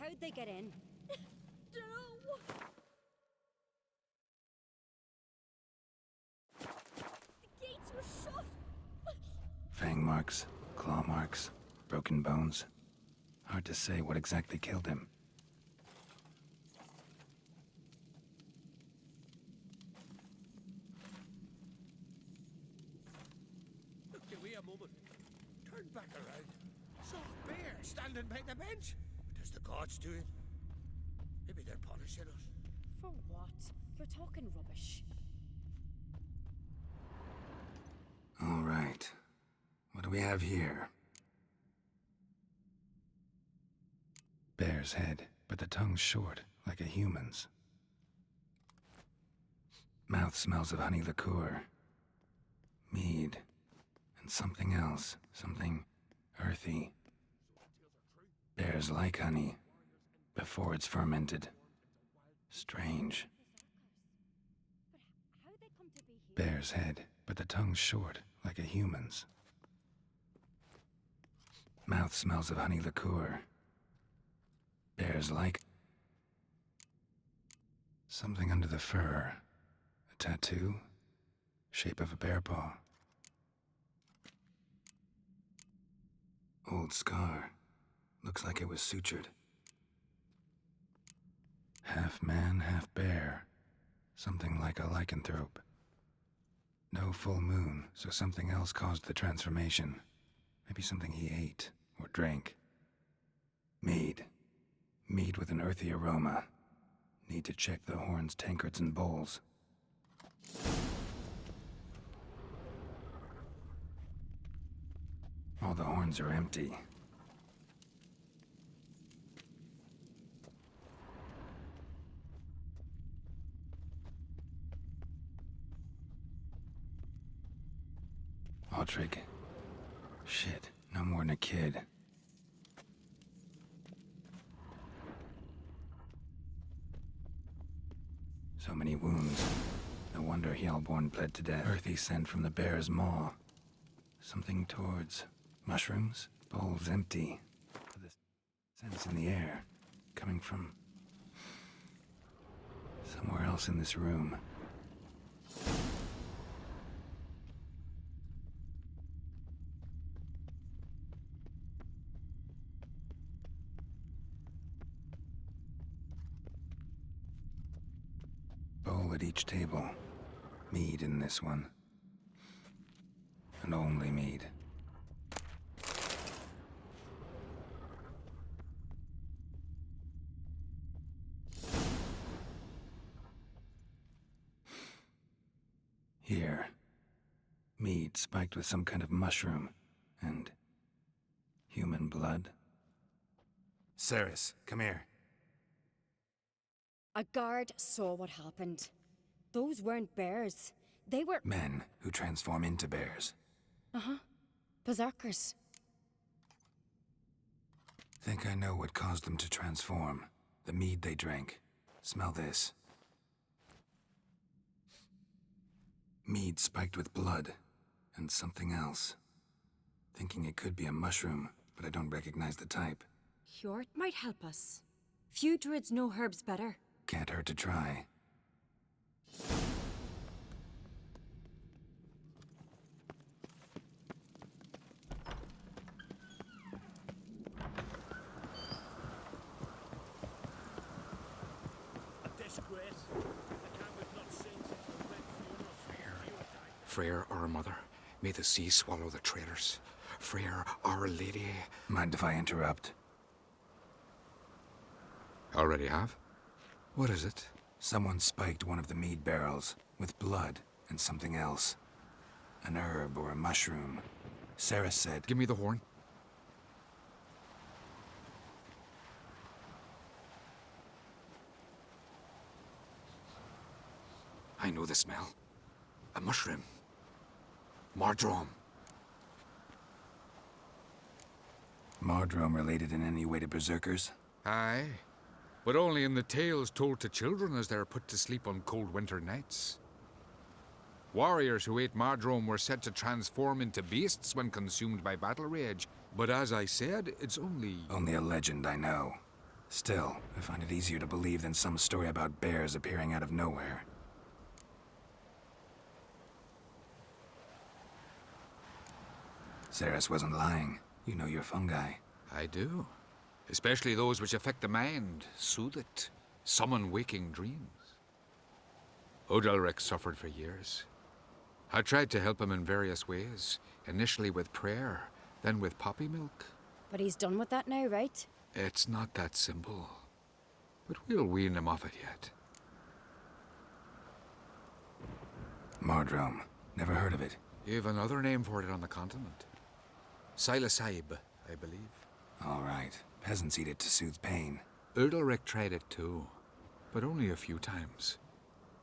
How'd they get in? Dunno. The gates were shut. Fang marks, claw marks, broken bones. Hard to say what exactly killed him. Look, GUÍA a moment. Turn back around. Saw a bear standing by the bench. What does the gods do it? Maybe they're punishing us. For what? You're talking rubbish. All right. What do we have here? Bear's head, but the tongue's short, like a human's. Mouth smells of honey liqueur. Mead. And something else. Something earthy. Bears like honey. Before it's fermented. Strange. But how'd they come to be here? Bear's head, but the tongue's short, like a human's. Mouth smells of honey liqueur. Bears like... Something under the fur. A tattoo? Shape of a bear paw. Old scar. Looks like it was sutured. Half man, half bear. Something like a lycanthrope. No full moon, so something else caused the transformation. Maybe something he ate or drank. Mead. Mead with an earthy aroma. Need to check the horns, tankards, and bowls. All the horns are empty. Aldrich. Shit, no more than a kid. So many wounds. No wonder Hellborn bled to death. Earthy scent from the bear's maw. Something towards mushrooms. Bowls empty. The scent's in the air. Coming from somewhere else in this room. Bowl at each table. Mead in this one. And only mead. Here. Mead spiked with some kind of mushroom. And human blood. Ceres, come here. A guard saw what happened. Those weren't bears. They were... Men who transform into bears. Uh-huh. Berserkers. Think I know what caused them to transform. The mead they drank. Smell this. Mead spiked with blood. And something else. Thinking it could be a mushroom, but I don't recognize the type. Hjort might help us. Few druids know herbs better. Can't hurt to try. A disgrace. The camp we've not seen since the red funeral. Freyr, our mother, may the sea swallow the traitors. Freyr, our lady. Mind if I interrupt? Already have? What is it? Someone spiked one of the mead barrels with blood and something else. An herb or a mushroom. Sarah said... Give me the horn. I know the smell. A mushroom. Mardrome. Mardrome related in any way to berserkers? Aye. But only in the tales told to children as they're put to sleep on cold winter nights. Warriors who ate Mardrome were said to transform into beasts when consumed by battle rage. But as I said, it's only... Only a legend, I know. Still, I find it easier to believe than some story about bears appearing out of nowhere. Ceres wasn't lying. You know your fungi. I do. Especially those which affect the mind, soothe it, summon waking dreams. Odalric suffered for years. I tried to help him in various ways, initially with prayer, then with poppy milk. But he's done with that now, right? It's not that simple. But we'll wean him off it yet. Mardrome. Never heard of it. You've another name for it on the continent. Silasaib, I believe. All right. Peasants eat it to soothe pain. Odalric tried it too, but only a few times.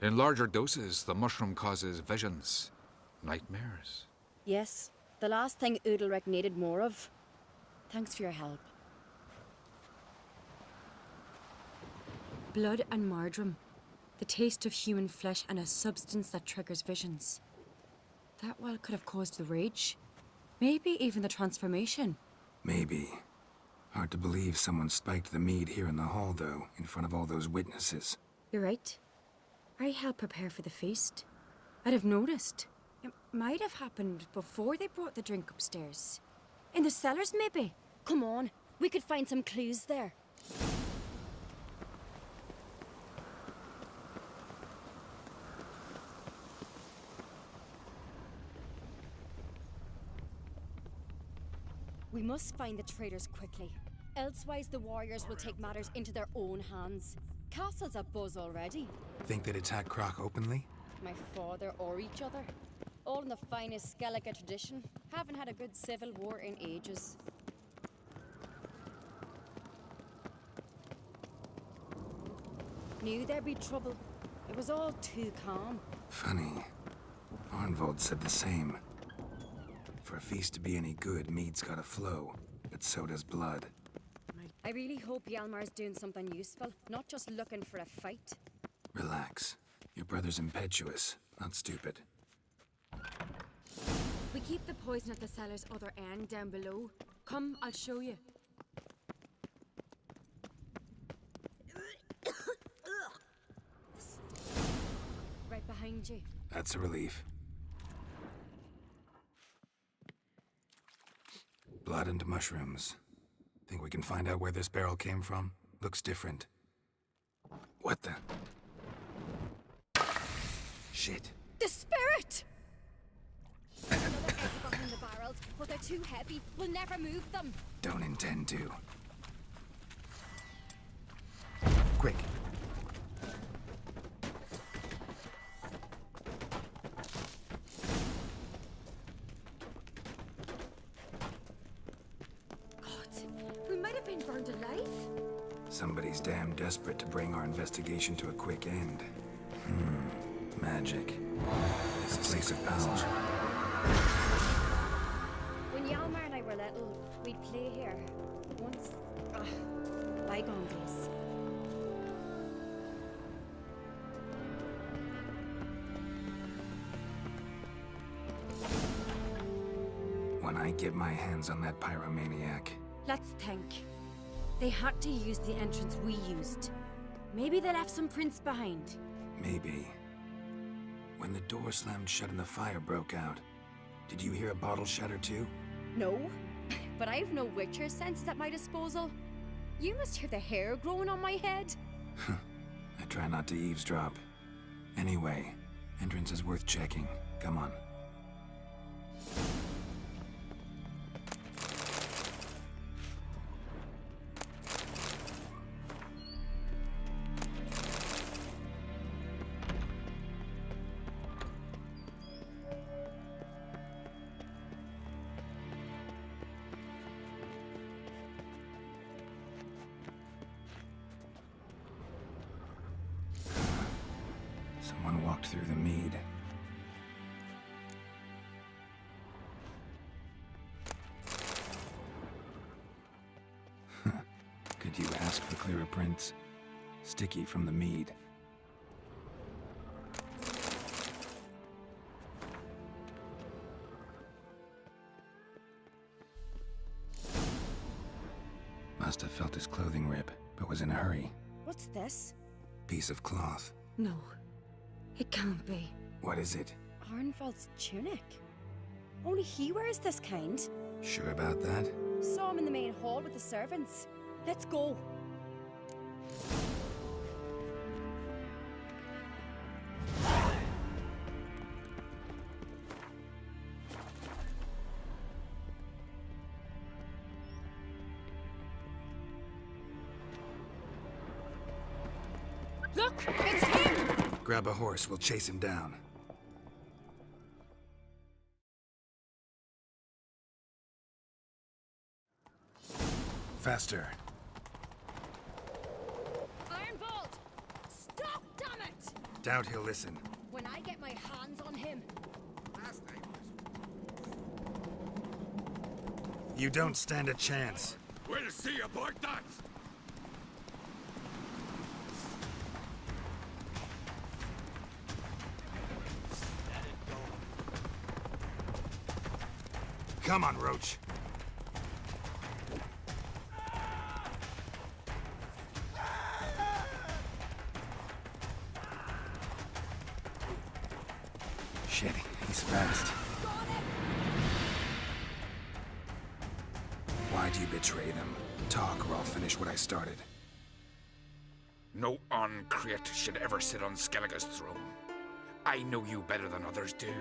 In larger doses, the mushroom causes visions, nightmares. Yes, the last thing Udalric needed more of. Thanks for your help. Blood and marjoram. The taste of human flesh and a substance that triggers visions. That well could have caused the rage. Maybe even the transformation. Maybe. Hard to believe someone spiked the mead here in the hall, though, in front of all those witnesses. You're right. I helped prepare for the feast. I'd have noticed. It might have happened before they brought the drink upstairs. In the cellars, maybe. Come on, we could find some clues there. We must find the traitors quickly. Elsewise, the warriors will take matters into their own hands. Castle's abuzz already. Think they'd attack Croc openly? My father or each other. All in the finest Skellige tradition. Haven't had a good civil war in ages. Knew there'd be trouble. It was all too calm. Funny. Arnvold said the same. For a feast to be any good, mead's gotta flow, but so does blood. I really hope Hjalmar's doing something useful, not just looking for a fight. Relax. Your brother's impetuous, not stupid. We keep the poison at the cellar's other end down below. Come, I'll show you. Right behind you. That's a relief. Blood and mushrooms. Think we can find out where this barrel came from? Looks different. What the? Shit. The spirit! Another egg behind the barrels, but they're too heavy. We'll never move them. Don't intend to. Quick. We might have been burned alive. Somebody's damn desperate to bring our investigation to a quick end. Magic. It's a place of power. When Hjalmar and I were little, we'd play here. Once, bygone days. When I get my hands on that pyromaniac, Let's think. They had to use the entrance we used. Maybe they left some prints behind. maybe. When the door slammed shut and the fire broke out, did you hear a bottle shatter too? No, but I've no Witcher senses at my disposal. You must hear the hair growing on my head. I try not to eavesdrop. Anyway, entrance is worth checking. Come on. Someone walked through the mead. Could you ask for clearer prints? Sticky from the mead. Must have felt his clothing rip, but was in a hurry. What's this? Piece of cloth. No, it can't be. What is it? Arnvald's tunic. Only he wears this kind. Sure about that? Saw him in the main hall with the servants. Let's go. Look, it's him! Grab a horse, we'll chase him down. Faster. Arnvald! Stop, damn it! Doubt he'll listen. When I get my hands on him. You don't stand a chance. We'll see about that! Come on, Roach. Shit, he's fast. Why'd you betray them? Talk or I'll finish what I started. No uncreate should ever sit on Skellige's throne. I know you better than others do.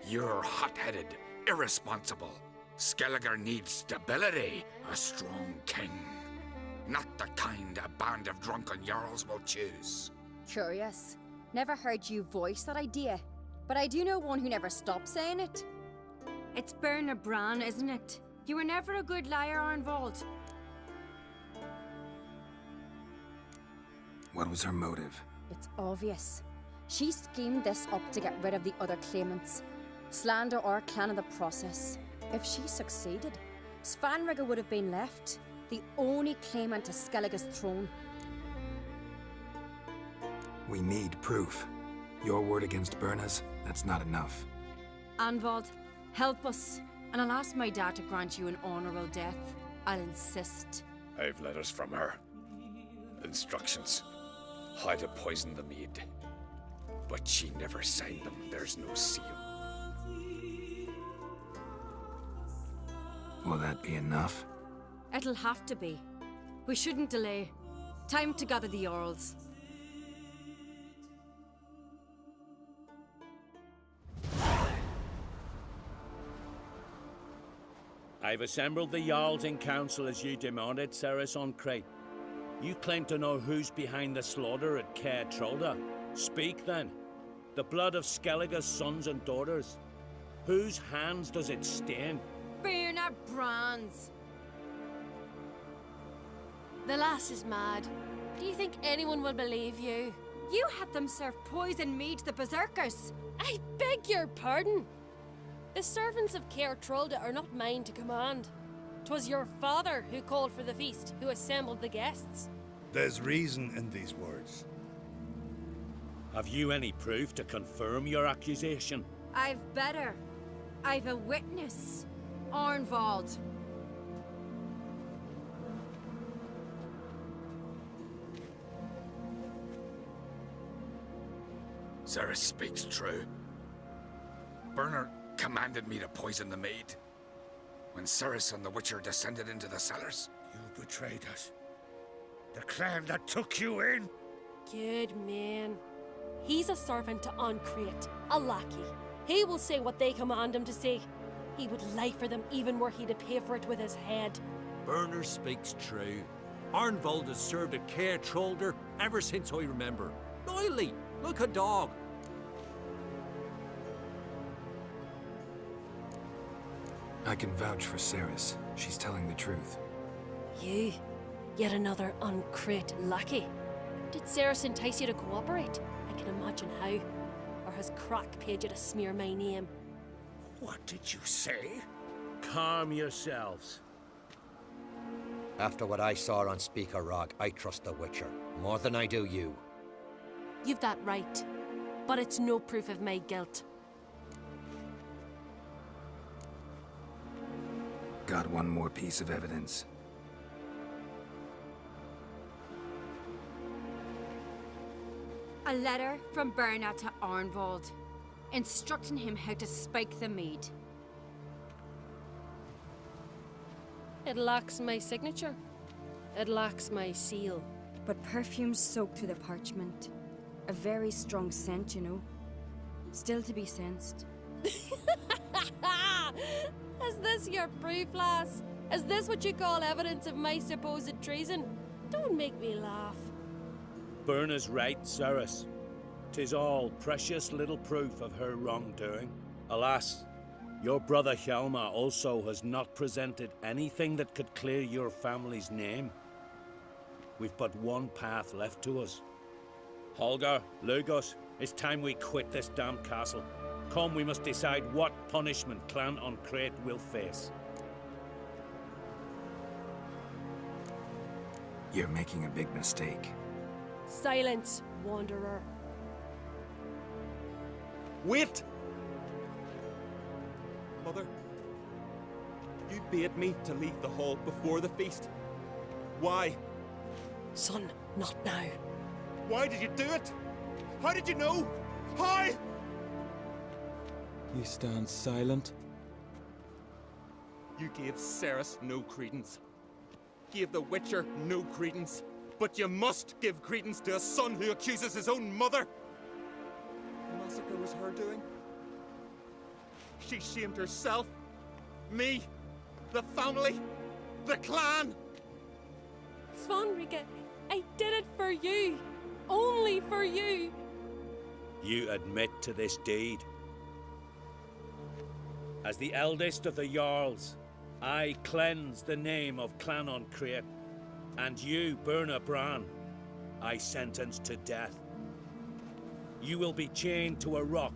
You're hot-headed, irresponsible. Skellige needs stability, a strong king. Not the kind a band of drunken jarls will choose. Curious. Never heard you voice that idea. But I do know one who never stops saying it. It's Bernard Bran, isn't it? You were never a good liar, Arnvald. What was her motive? It's obvious. She schemed this up to get rid of the other claimants. Slander our clan in the process. If she succeeded, Svanrige would have been left, the only claimant to Skellige's throne. We need proof. Your word against Berna's, that's not enough. Arnvald, help us, and I'll ask my dad to grant you an honourable death. I'll insist. I've letters from her. Instructions. How to poison the mead. But she never signed them. There's no seal. Will that be enough? It'll have to be. We shouldn't delay. Time to gather the Jarls. I've assembled the Jarls in council as you demanded, Ceres on Crate. You claim to know who's behind the slaughter at Caer Trolda. Speak then. The blood of Skellige's sons and daughters. Whose hands does it stain? Bernard Bran's. The lass is mad. Do you think anyone will believe you? You had them serve poison mead to the berserkers. I beg your pardon. The servants of Caer Trolda are not mine to command. 'Twas your father who called for the feast, who assembled the guests. There's reason in these words. Have you any proof to confirm your accusation? I've better. I've a witness. Arnvald. Ceres speaks true. Bernard commanded me to poison the maid. When Ceres and the Witcher descended into the cellars. You betrayed us. The clan that took you in. Good man. He's a servant to Uncreate, a lackey. He will say what they command him to say. He would lie for them even were he to pay for it with his head. Bernard speaks true. Arnvald has served at Caer Trolder ever since I remember. Loyally, like a dog. I can vouch for Ceres. She's telling the truth. You? Yet another Uncreate lackey? Did Ceres entice you to cooperate? I can imagine how. Or has Crack paid you to smear my name? What did you say? Calm yourselves. After what I saw on Speaker Rock, I trust the Witcher. More than I do you. You've that right. But it's no proof of my guilt. Got one more piece of evidence. A letter from Berna to Arnvald, instructing him how to spike the mead. It lacks my signature. It lacks my seal. But perfumes soaked through the parchment. A very strong scent, you know. Still to be sensed. Is this your proof, lass? Is this what you call evidence of my supposed treason? Don't make me laugh. Berna's right, Ceres. 'Tis all precious little proof of her wrongdoing. Alas, your brother Hjalmar also has not presented anything that could clear your family's name. We've but one path left to us. Holger, Lugos, it's time we quit this damn castle. Come, we must decide what punishment Clan on Crete will face. You're making a big mistake. Silence, wanderer. Wait! Mother, you bade me to leave the hall before the feast. Why? Son, not now. Why did you do it? How did you know? How? You stand silent. You gave Ceres no credence. Gave the Witcher no credence. But you must give credence to a son who accuses his own mother. The massacre was her doing. She shamed herself, me, the family, the clan. Svanrika, I did it for you. Only for you. You admit to this deed. As the eldest of the Jarls, I cleanse the name of Clan on Crete, and you, Berna Bran, I sentence to death. You will be chained to a rock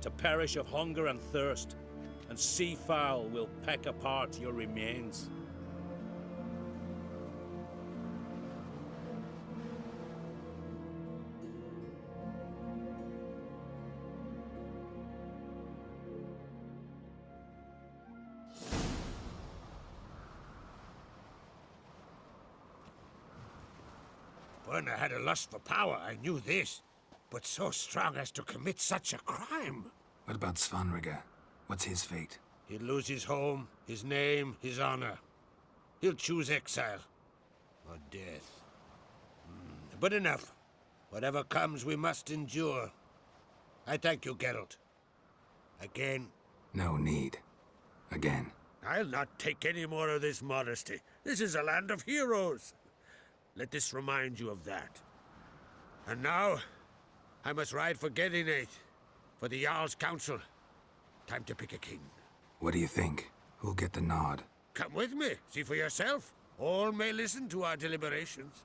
to perish of hunger and thirst, and seafowl will peck apart your remains. Berna had a lust for power, I knew this. But so strong as to commit such a crime. What about Svanrika? What's his fate? He'll lose his home, his name, his honor. He'll choose exile. Or death. But enough. Whatever comes, we must endure. I thank you, Geralt. Again. No need. Again. I'll not take any more of this modesty. This is a land of heroes. Let this remind you of that. And now, I must ride for Gedinate, for the Jarl's Council. Time to pick a king. What do you think? Who'll get the nod? Come with me, see for yourself. All may listen to our deliberations.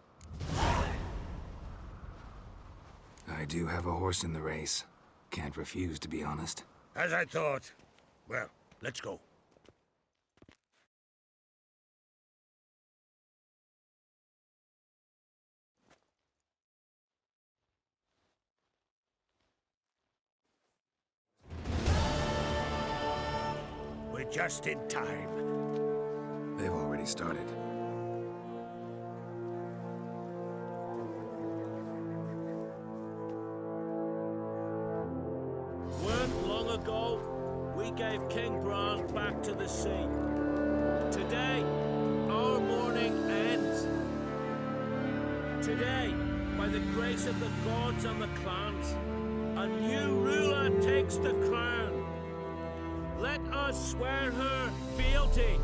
I do have a horse in the race. Can't refuse, to be honest. As I thought. Well, let's go. We're just in time. They've already started. Weren't long ago, we gave King Bran back to the sea. Today, our mourning ends. Today, by the grace of the gods and the clans, a new ruler takes the crown. Let us swear her fealty.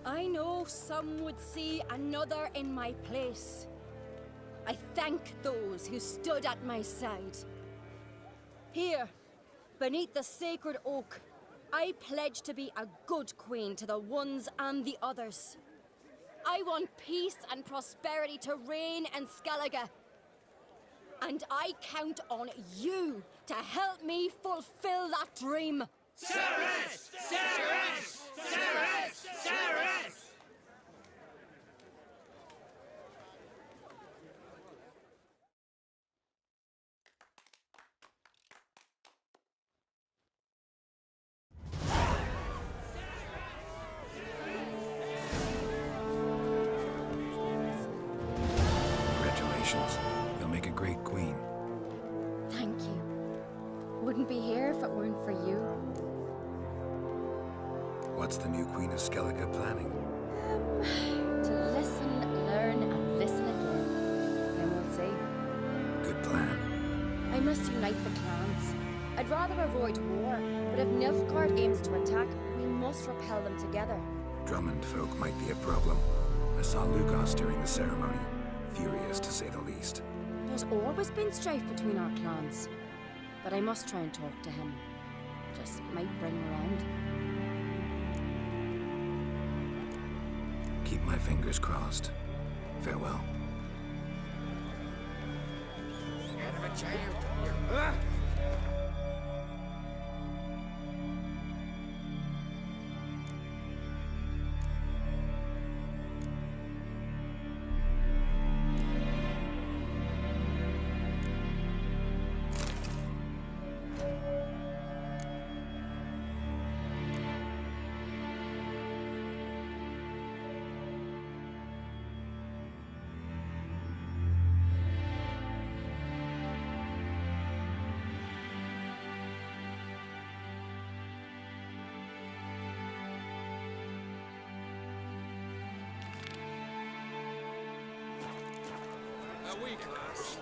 I know some would see another in my place. I thank those who stood at my side. Here, beneath the sacred oak, I pledge to be a good queen to the ones and the others. I want peace and prosperity to reign in Skellige. And I count on you to help me fulfill that dream. Ceres! Ceres! Ceres! Ceres! aspirations. You'll make a great queen. Thank you. Wouldn't be here if it weren't for you. What's the new Queen of Skellige planning? To listen, learn, and listen again. Then we'll see. Good plan. I must unite the clans. I'd rather avoid war, but if Nilfgaard aims to attack, we must repel them together. Drummond folk might be a problem. I saw Lugos during the ceremony. Furious, to say the least. There's always been strife between our clans. But I must try and talk to him. Just might bring him around. Keep my fingers crossed. Farewell. Head of a child. Here. A week, lass.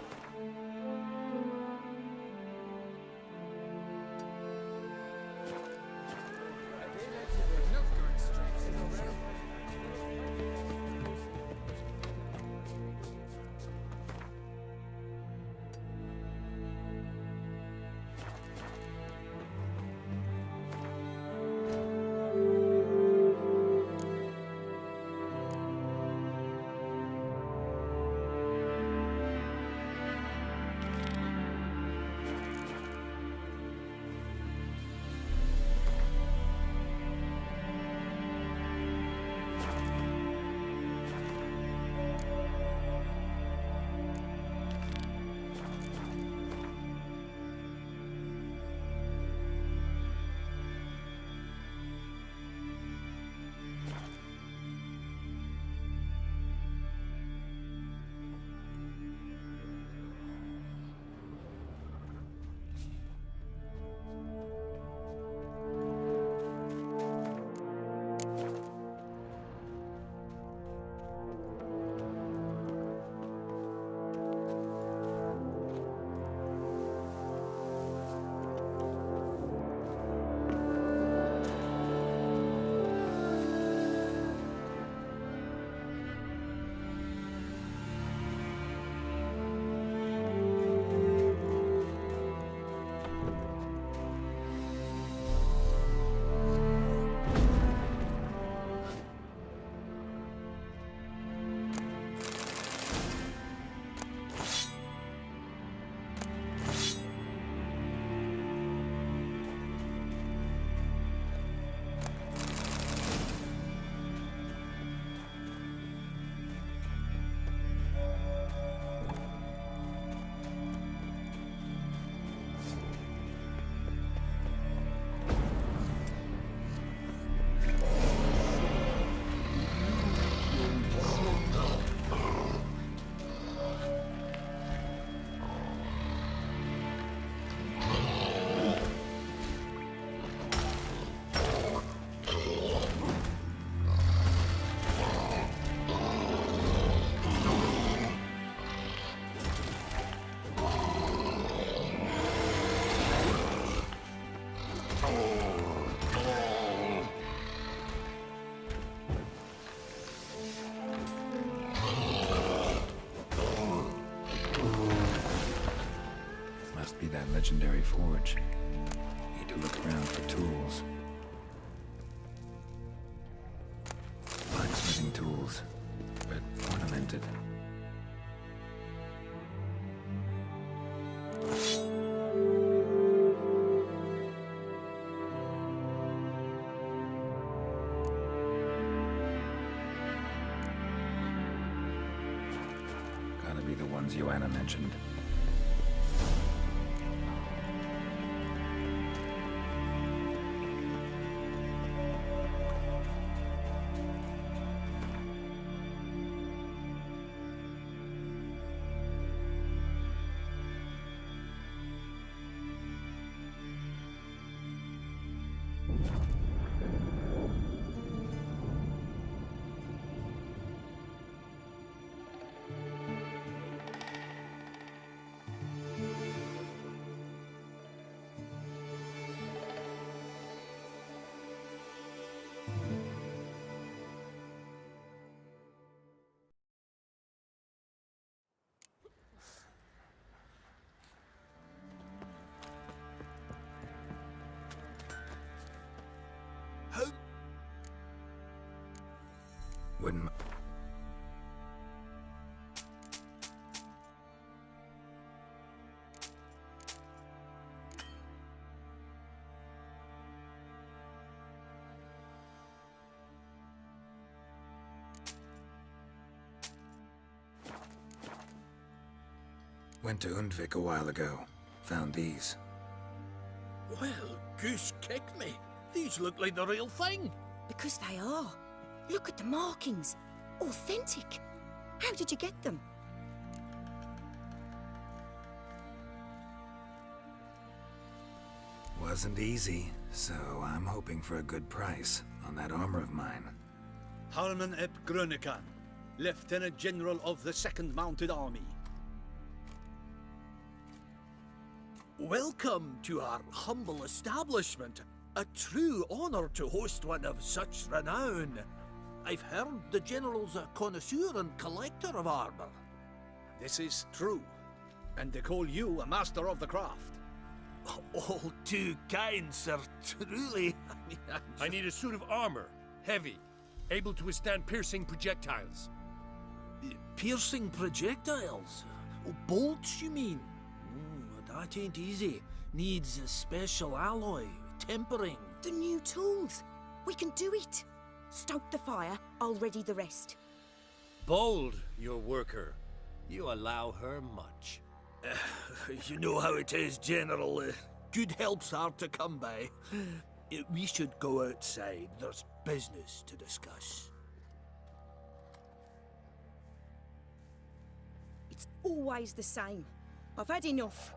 Legendary forge. Need to look around for tools. Blacksmithing tools, but ornamented. Gotta be the ones Joanna mentioned. Wouldn't. Went to Undvik a while ago. Found these. Well, goose kick me. These look like the real thing. Because they are. Look at the markings. Authentic. How did you get them? Wasn't easy, so I'm hoping for a good price on that armor of mine. Harman ep Grönekan, Lieutenant General of the 2nd Mounted Army. Welcome to our humble establishment. A true honor to host one of such renown. I've heard the General's a connoisseur and collector of armor. This is true, and they call you a master of the craft. All too kind, sir. Truly. I need a suit of armor, heavy, able to withstand piercing projectiles. Piercing projectiles? Oh, bolts, you mean? That ain't easy. Needs a special alloy, tempering. The new tools. We can do it. Stoke the fire, I'll ready the rest. Bold, your worker. You allow her much. You know how it is, General. Good help's hard to come by. We should go outside. There's business to discuss. It's always the same. I've had enough.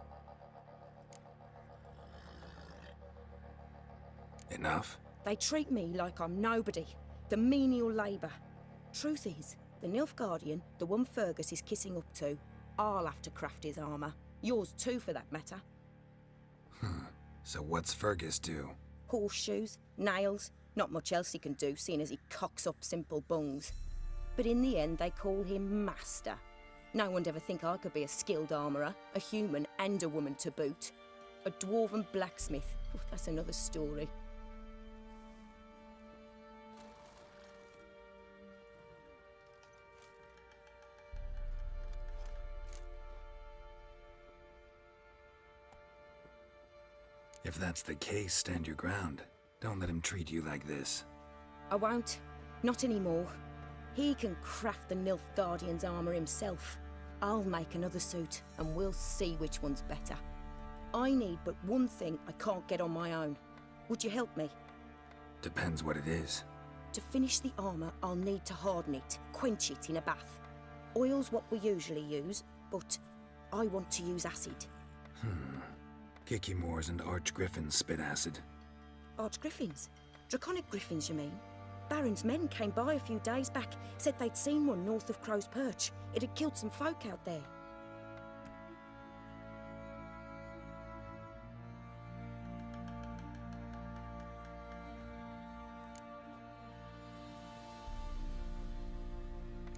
Enough? They treat me like I'm nobody. The menial labour. Truth is, the Nilfgaardian, the one Fergus is kissing up to, I'll have to craft his armour. Yours too, for that matter. So what's Fergus do? Horseshoes, nails, not much else he can do, seeing as he cocks up simple bungs. But in the end, they call him Master. No one'd ever think I could be a skilled armourer, a human and a woman to boot. A dwarven blacksmith. Oh, that's another story. If that's the case, stand your ground. Don't let him treat you like this. I won't. Not anymore. He can craft the Nilfgaardian's armour himself. I'll make another suit, and we'll see which one's better. I need but one thing I can't get on my own. Would you help me? Depends what it is. To finish the armour, I'll need to harden it, quench it in a bath. Oil's what we usually use, but I want to use acid. Kikimoors and Archgriffins spit acid. Archgriffins? Draconic griffins, you mean? Baron's men came by a few days back, said they'd seen one north of Crow's Perch. It had killed some folk out there.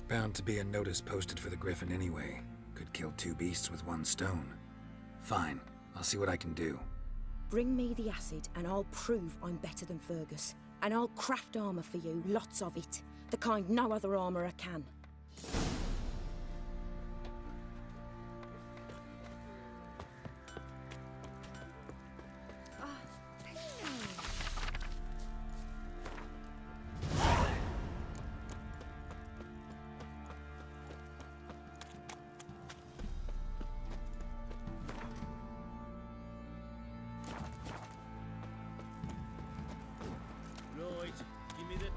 Bound to be a notice posted for the Griffin anyway. Could kill 2 beasts with 1 stone. Fine, I'll see what I can do. Bring me the acid and I'll prove I'm better than Fergus. And I'll craft armour for you, lots of it. The kind no other armourer can. Right, give me the...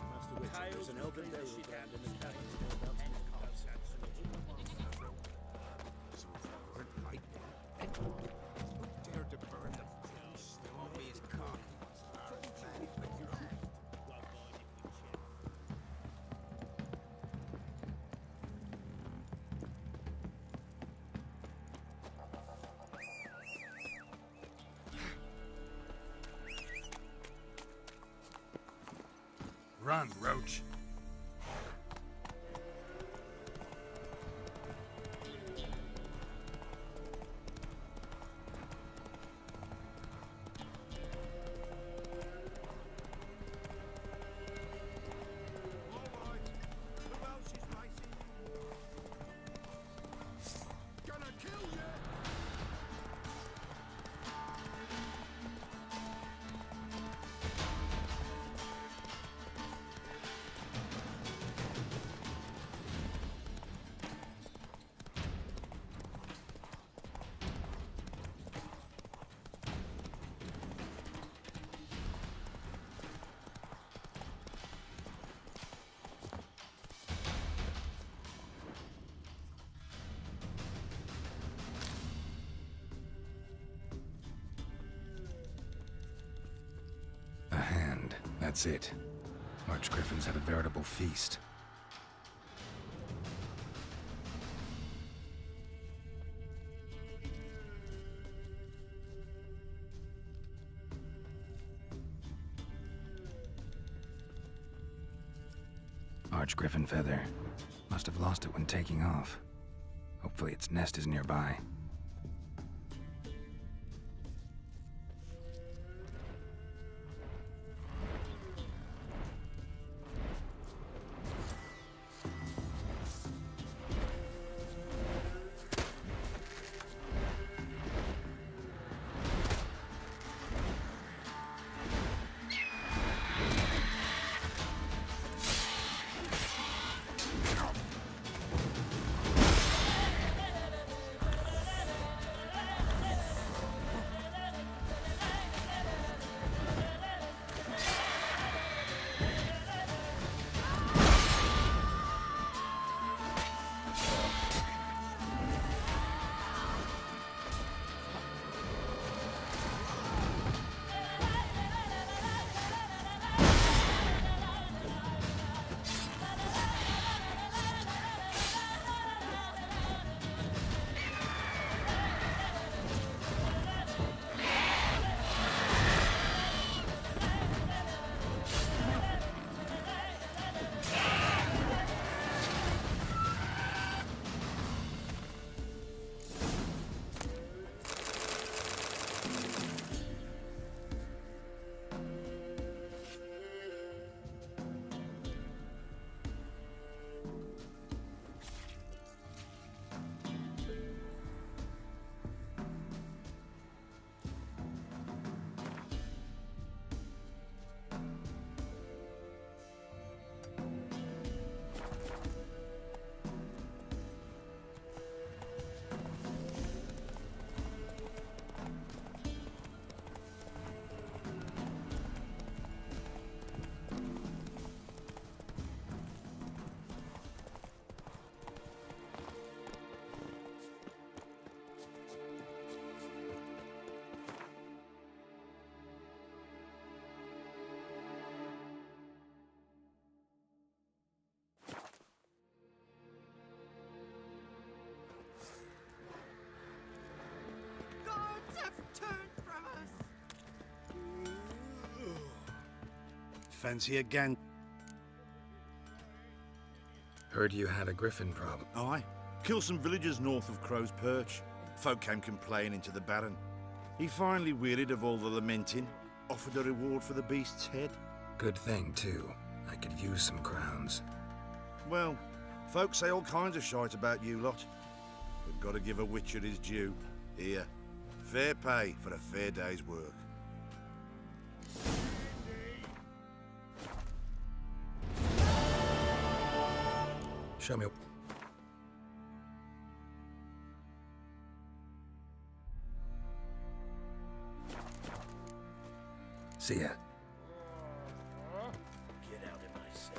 Master Witcher, there's an open barrel ground in the cabin. Dare to burn them. Always cock. Run, Roach. That's it. Archgriffins had a veritable feast. Archgriffin feather. Must have lost it when taking off. Hopefully its nest is nearby. Fancy again? Heard you had a griffin problem. Aye. Killed some villagers north of Crow's Perch. Folk came complaining to the Baron. He finally wearied of all the lamenting, offered a reward for the beast's head. Good thing, too. I could use some crowns. Well, folk say all kinds of shite about you lot. But gotta give a witcher his due. Here, fair pay for a fair day's work. Show me. See ya. Get out of my sight.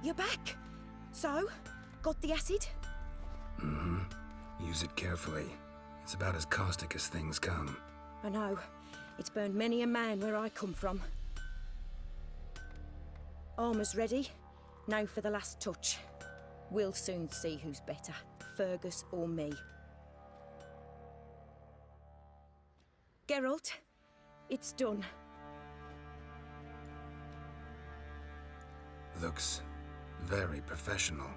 You're back. So, got the acid? Mm-hmm. Use it carefully. It's about as caustic as things come. I know. It's burned many a man where I come from. Armour's ready. Now for the last touch. We'll soon see who's better, Fergus or me. Geralt, it's done. Looks very professional.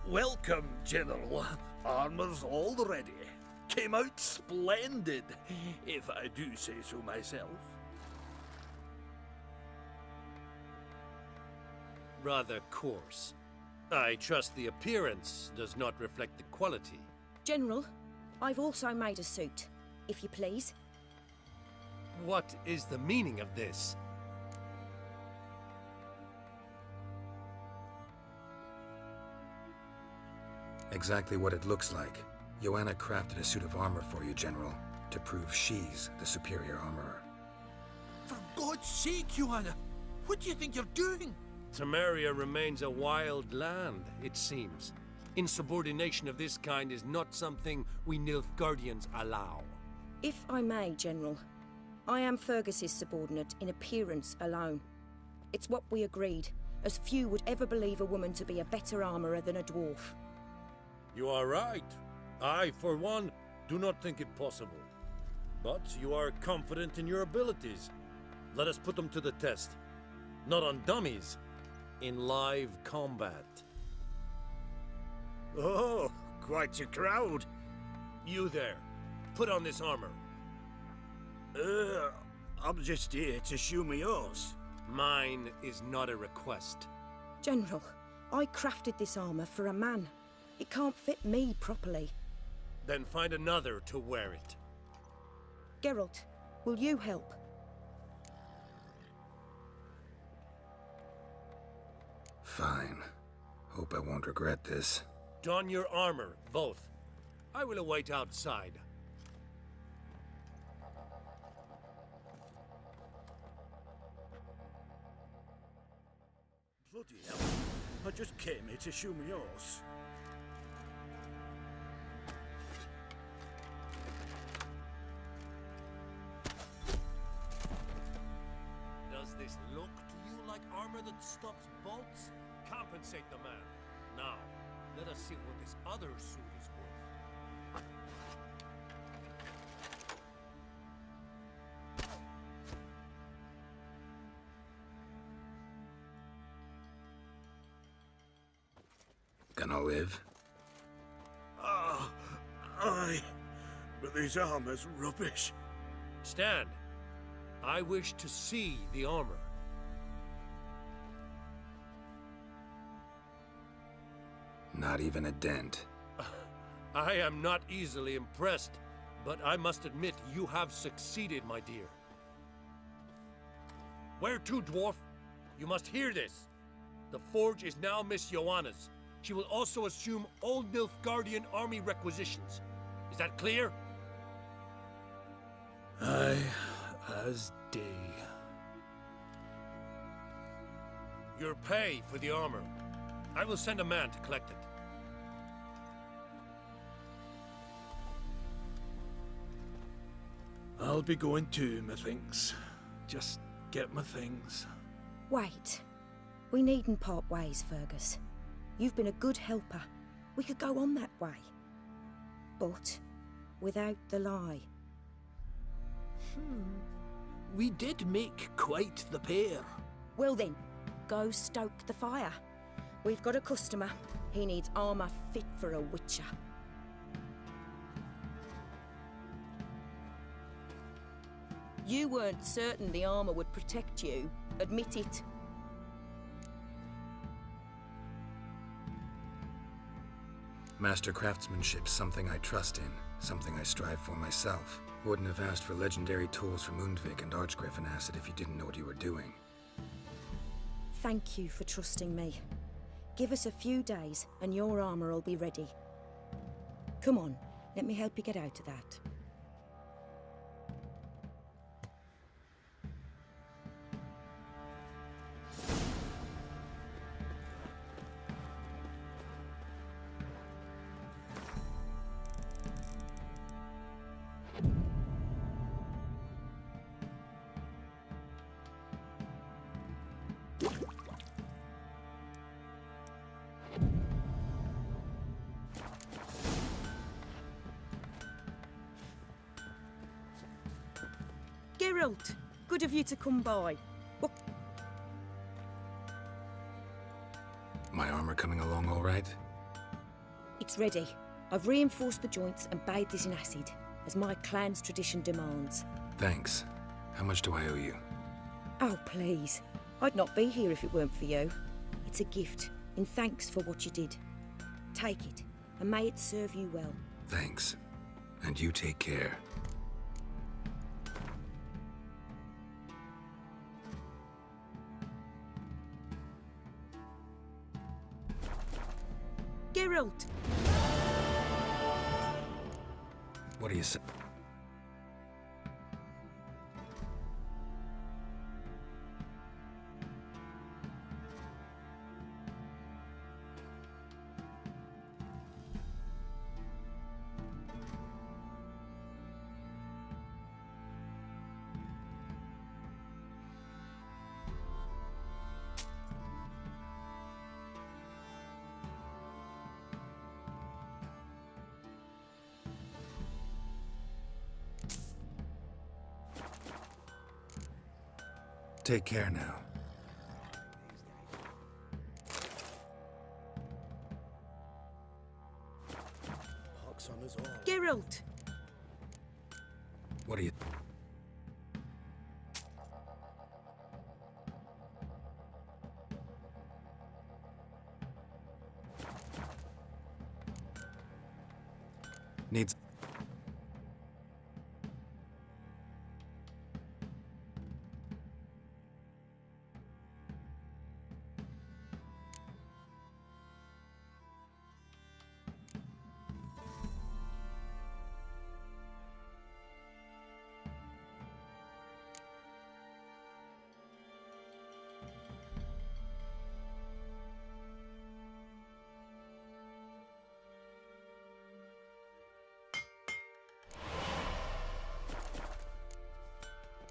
Welcome, General. Armor's all ready. Came out splendid, if I do say so myself. Rather coarse. I trust the appearance does not reflect the quality. General, I've also made a suit, if you please. What is the meaning of this? Exactly what it looks like. Joanna crafted a suit of armor for you, General, to prove she's the superior armorer. For God's sake, Joanna! What do you think you're doing? Temeria remains a wild land, it seems. Insubordination of this kind is not something we Nilfgaardians allow. If I may, General, I am Fergus's subordinate in appearance alone. It's what we agreed, as few would ever believe a woman to be a better armourer than a dwarf. You are right. I, for one, do not think it possible. But you are confident in your abilities. Let us put them to the test. Not on dummies, in live combat. Oh, quite a crowd. You there, put on this armor. I'm just here to show me yours. Mine is not a request. General, I crafted this armour for a man. It can't fit me properly. Then find another to wear it. Geralt, will you help? Fine. Hope I won't regret this. Don your armor, both. I will await outside. Bloody hell. I just came here to show me yours. Does this look to you like armor that stops bolts? Compensate the man. Now, let us see what this other suit is worth. Gonna live? Aye. But this armor's rubbish. Stand. I wish to see the armor. Not even a dent. I am not easily impressed, but I must admit you have succeeded, my dear. Where to, dwarf? You must hear this. The forge is now Miss Joanna's. She will also assume all Nilfgaardian army requisitions. Is that clear? Aye, as day. Your pay for the armor. I will send a man to collect it. I'll be going too, methinks. Just get my things. Wait. We needn't part ways, Fergus. You've been a good helper. We could go on that way. But without the lie. We did make quite the pair. Well then, go stoke the fire. We've got a customer. He needs armour fit for a witcher. You weren't certain the armour would protect you. Admit it. Master craftsmanship's something I trust in, something I strive for myself. Wouldn't have asked for legendary tools from Undvik and Archgriffin Acid if you didn't know what you were doing. Thank you for trusting me. Give us a few days and your armour will be ready. Come on, let me help you get out of that. Geralt, good of you to come by. What? My armor coming along all right? It's ready. I've reinforced the joints and bathed it in acid, as my clan's tradition demands. Thanks. How much do I owe you? Oh, please. I'd not be here if it weren't for you. It's a gift, in thanks for what you did. Take it, and may it serve you well. Thanks. And you take care. Geralt! What do you say? Take care now. Pox on us all. Geralt! What do you... Needs...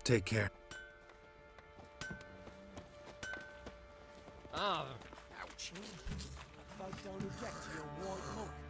Take care. Ah, ouch. About down his neck to your white monk.